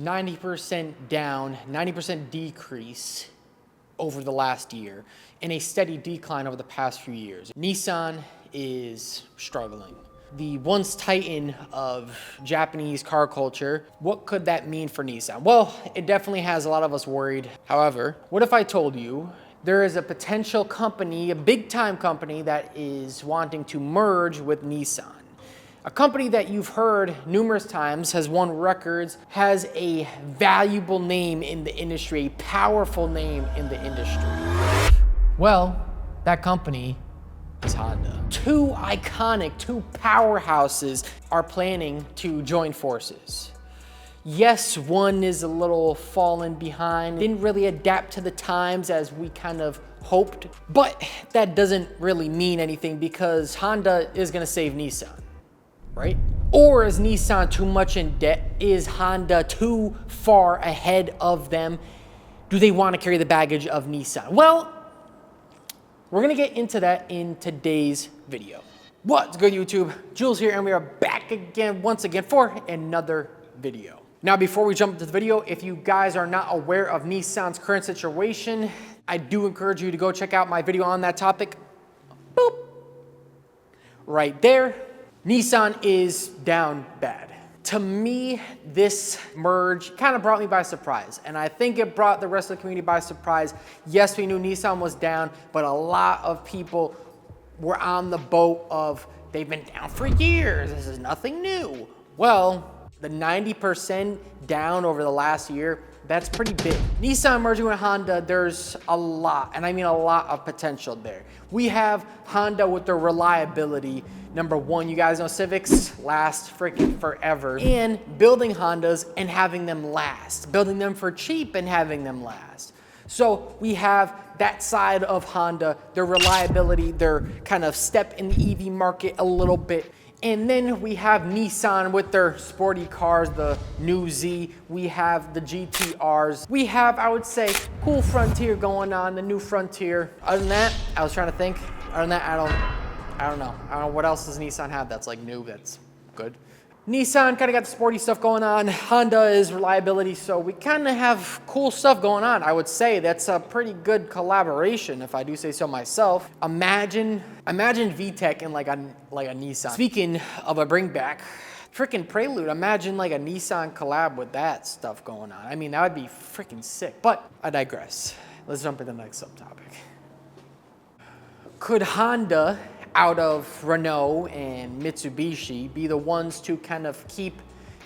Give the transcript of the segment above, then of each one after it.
90% down, 90% decrease over the last year, and a steady decline over the past few years. Nissan is struggling. The once titan of Japanese car culture, what could that mean for Nissan? Well, it definitely has a lot of us worried. However, what if I told you there is a potential company, a big time company that is wanting to merge with Nissan? A company that you've heard numerous times, has won records, has a valuable name in the industry, a powerful name in the industry. Well, that company is Honda. Two powerhouses are planning to join forces. Yes, one is a little fallen behind, didn't really adapt to the times as we kind of hoped, but that doesn't really mean anything because Honda is gonna save Nissan. Right? Or is Nissan too much in debt? Is Honda too far ahead of them? Do they want to carry the baggage of Nissan? Well, we're going to get into that in today's video. What's good, YouTube? Jules here, and we are back again, once again, for another video. Now, before we jump into the video, if you guys are not aware of Nissan's current situation, I do encourage you to go check out my video on that topic. Boop. Right there. Nissan is down bad. To me, this merge kind of brought me by surprise, and I think it brought the rest of the community by surprise. Yes, we knew Nissan was down, but a lot of people were on the boat of they've been down for years. This is nothing new. Well, the 90% down over the last year, that's pretty big. Nissan merging with Honda, there's a lot, and I mean a lot of potential there. We have Honda with their reliability. Number one, you guys know Civics last freaking forever. And building Hondas and having them last. Building them for cheap and having them last. So we have that side of Honda, their reliability, their kind of step in the EV market a little bit. And then we have Nissan with their sporty cars, the new Z. We have the GTRs. We have, I would say, cool Frontier going on, the new Frontier. Other than that, I was trying to think. Other than that, I don't know. What else does Nissan have that's like new, that's good? Nissan kind of got the sporty stuff going on. Honda is reliability, so we kind of have cool stuff going on. I would say that's a pretty good collaboration, if I do say so myself. Imagine VTEC in like a Nissan. Speaking of a bring back, freaking Prelude, imagine like a Nissan collab with that stuff going on. I mean, that would be freaking sick, but I digress. Let's jump into the next subtopic. Could Honda, out of Renault and Mitsubishi, be the ones to kind of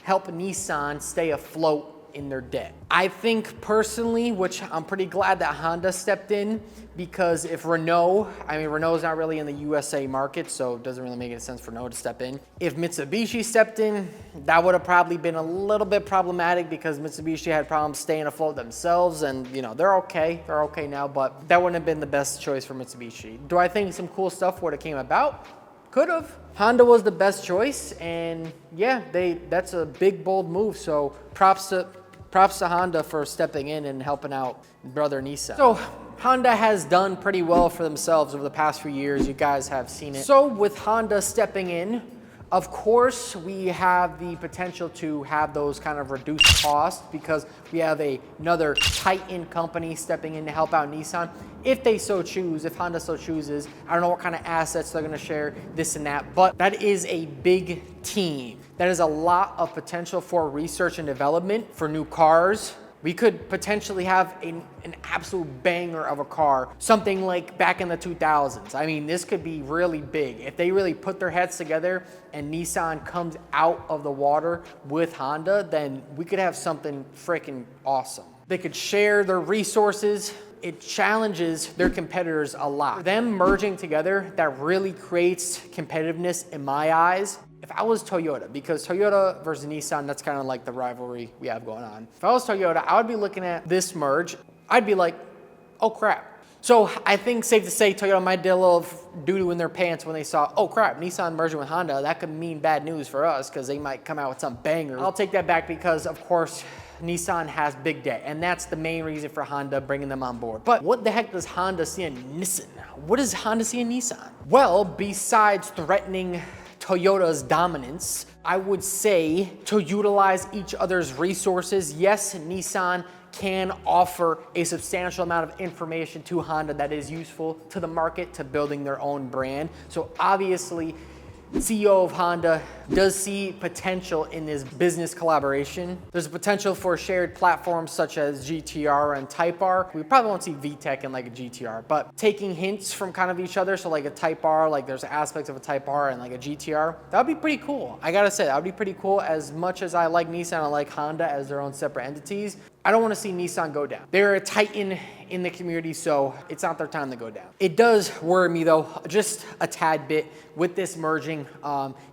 help Nissan stay afloat in their debt? I think personally, which I'm pretty glad that Honda stepped in, because if Renault's not really in the USA market, so it doesn't really make any sense for Renault to step in. If Mitsubishi stepped in, that would have probably been a little bit problematic because Mitsubishi had problems staying afloat themselves, and you know, they're okay now, but that wouldn't have been the best choice for Mitsubishi. Do I think some cool stuff would have came about? Could have. Honda was the best choice, and yeah, that's a big, bold move, so props to Honda for stepping in and helping out brother Nissan. So Honda has done pretty well for themselves over the past few years. You guys have seen it. So with Honda stepping in, of course, we have the potential to have those kind of reduced costs because we have another titan company stepping in to help out Nissan. If they so choose, if Honda so chooses, I don't know what kind of assets they're gonna share, this and that, but that is a big team. That is a lot of potential for research and development for new cars. We could potentially have an absolute banger of a car, something like back in the 2000s. I mean, this could be really big. If they really put their heads together and Nissan comes out of the water with Honda, then we could have something freaking awesome. They could share their resources. It challenges their competitors a lot. For them merging together, that really creates competitiveness in my eyes. If I was Toyota, because Toyota versus Nissan, that's kind of like the rivalry we have going on. If I was Toyota, I would be looking at this merge. I'd be like, oh crap. So I think safe to say Toyota might did a little doo-doo in their pants when they saw, oh crap, Nissan merging with Honda. That could mean bad news for us because they might come out with some banger. I'll take that back because, of course, Nissan has big debt, and that's the main reason for Honda bringing them on board. But what the heck does Honda see in Nissan? What does Honda see in Nissan? Well, besides threatening Toyota's dominance. I would say to utilize each other's resources. Yes, Nissan can offer a substantial amount of information to Honda that is useful to the market, to building their own brand. So obviously, CEO of Honda does see potential in this business collaboration. There's a potential for shared platforms such as GTR and Type R. We probably won't see VTEC in like a GTR, but taking hints from kind of each other. So like a Type R, like there's aspects of a Type R and like a GTR. That would be pretty cool. I gotta say, that would be pretty cool. As much as I like Nissan, I like Honda as their own separate entities. I don't want to see Nissan go down. They're a titan in the community, so it's not their time to go down. It does worry me though, just a tad bit with this merging.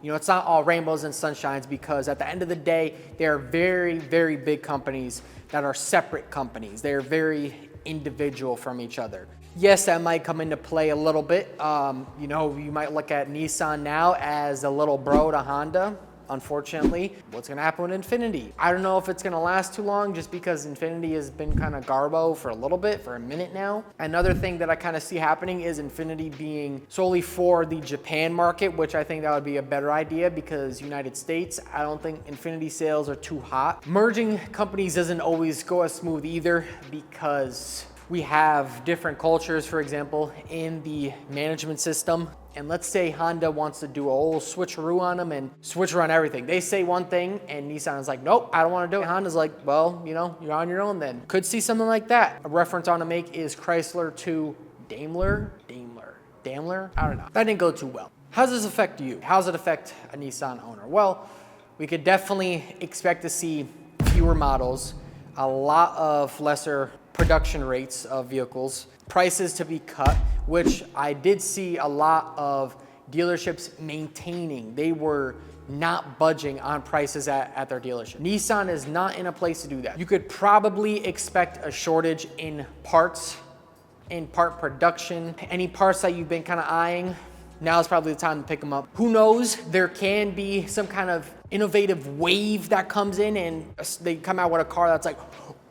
It's not all rainbows and sunshines, because at the end of the day, they're very, very big companies that are separate companies. They're very individual from each other. Yes, that might come into play a little bit. You might look at Nissan now as a little bro to Honda. Unfortunately, what's gonna happen with Infiniti? I don't know if it's gonna last too long, just because Infiniti has been kind of garbo for a little bit, for a minute now. Another thing that I kind of see happening is Infiniti being solely for the Japan market, which I think that would be a better idea, because United States, I don't think Infiniti sales are too hot. Merging companies doesn't always go as smooth either, because we have different cultures, for example, in the management system. And let's say Honda wants to do a whole switcheroo on them and switch around everything. They say one thing and Nissan is like, nope, I don't want to do it. Honda's like, well, you're on your own then. Could see something like that. A reference I want to make is Chrysler to Daimler? I don't know. That didn't go too well. How does this affect you? How does it affect a Nissan owner? Well, we could definitely expect to see fewer models, a lot of lesser production rates of vehicles, prices to be cut, which I did see a lot of dealerships maintaining. They were not budging on prices at their dealership. Nissan is not in a place to do that. You could probably expect a shortage in parts, in part production. Any parts that you've been kind of eyeing, now is probably the time to pick them up. Who knows? There can be some kind of innovative wave that comes in and they come out with a car that's like,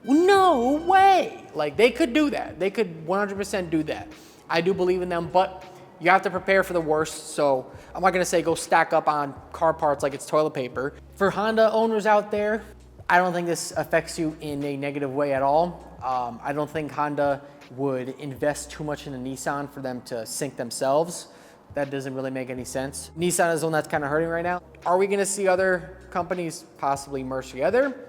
no way. Like, they could do that. They could 100% do that. I do believe in them, but you have to prepare for the worst. So I'm not gonna say go stack up on car parts like it's toilet paper. For Honda owners out there, I don't think this affects you in a negative way at all. I don't think Honda would invest too much in a Nissan for them to sink themselves. That doesn't really make any sense. Nissan is the one that's kind of hurting right now. Are we gonna see other companies possibly merge together?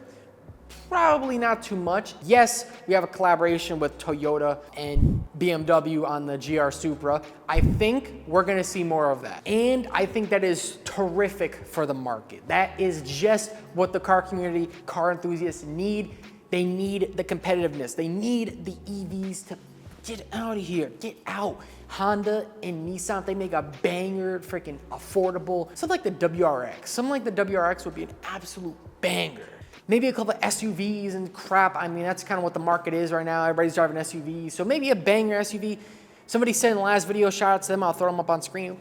Probably not too much. Yes, we have a collaboration with Toyota and BMW on the GR Supra. I think we're gonna see more of that. And I think that is terrific for the market. That is just what the car community, car enthusiasts need. They need the competitiveness. They need the EVs to get out of here, get out. Honda and Nissan, they make a banger, freaking affordable. Something like the WRX. Something like the WRX would be an absolute banger. Maybe a couple of SUVs and crap. I mean, that's kind of what the market is right now. Everybody's driving SUVs. So maybe a banger SUV. Somebody said in the last video, shout out to them, I'll throw them up on screen.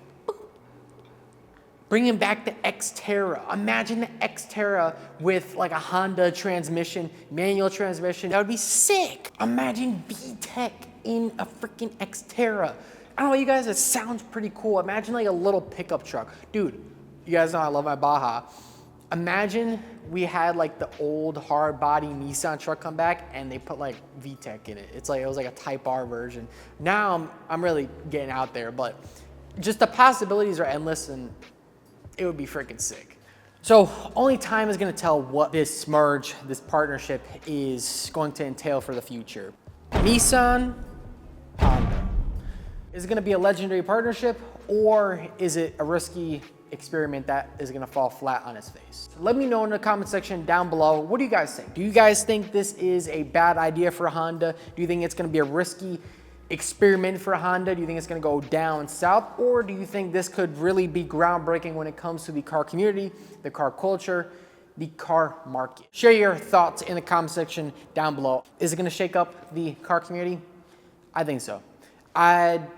Bringing back the Xterra. Imagine the Xterra with like a Honda transmission, manual transmission. That would be sick. Imagine VTEC in a freaking Xterra. I don't know, you guys, it sounds pretty cool. Imagine like a little pickup truck. Dude, you guys know I love my Baja. Imagine we had like the old hard body Nissan truck come back and they put like VTEC in it. It was like a Type R version. Now I'm really getting out there, but just the possibilities are endless and it would be freaking sick. So only time is gonna tell what this merge, this partnership is going to entail for the future. Nissan, Honda. Is it gonna be a legendary partnership, or is it a risky experiment that is gonna fall flat on its face? Let me know in the comment section down below. What do you guys think? Do you guys think this is a bad idea for Honda? Do you think it's gonna be a risky experiment for Honda? Do you think it's gonna go down south? Or do you think this could really be groundbreaking when it comes to the car community, the car culture, the car market? Share your thoughts in the comment section down below. Is it gonna shake up the car community? I think so.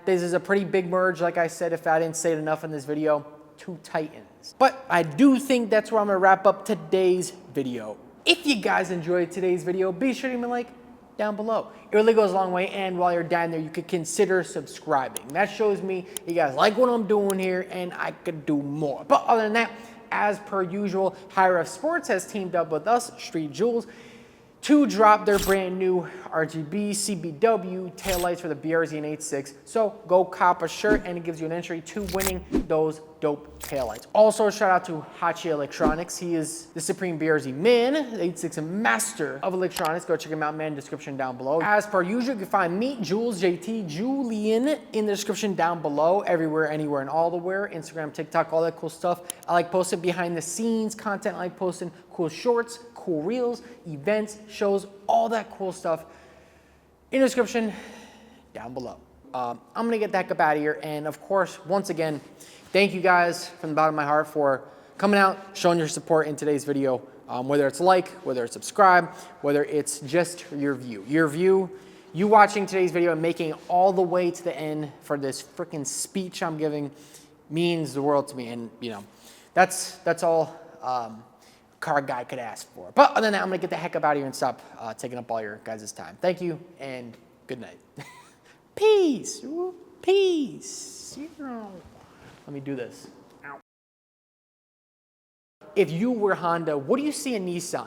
This is a pretty big merge, like I said, if I didn't say it enough in this video. Two titans. But I do think that's where I'm gonna wrap up today's video. If you guys enjoyed today's video, be sure to leave a like, down below. It really goes a long way, and while you're down there, you could consider subscribing. That shows me you guys like what I'm doing here, and I could do more. But other than that, as per usual, HiRev Sports has teamed up with us, Street Jewels, to drop their brand new RGB CBW taillights for the BRZ and 8.6. So go cop a shirt and it gives you an entry to winning those dope taillights. Also, shout out to Hachi Electronics. He is the supreme BRZ man, the 8.6 master of electronics. Go check him out, man, description down below. As per usual, you can find me, Jules, JT, Julian in the description down below, everywhere, anywhere, and all the where. Instagram, TikTok, all that cool stuff. I like posting behind the scenes content. I like posting cool shorts, cool reels, events, shows, all that cool stuff in the description down below. I'm gonna get the heck up out of here, and of course, once again, thank you guys from the bottom of my heart for coming out, showing your support in today's video, whether it's like, whether it's subscribe, whether it's just your view. Your view, you watching today's video and making it all the way to the end for this freaking speech I'm giving means the world to me, and you know, that's all car guy could ask for. But other than that, I'm gonna get the heck up out of here and stop taking up all your guys' time. Thank you and good night. Peace. Peace. Let me do this. Ow. If you were Honda, what do you see in Nissan?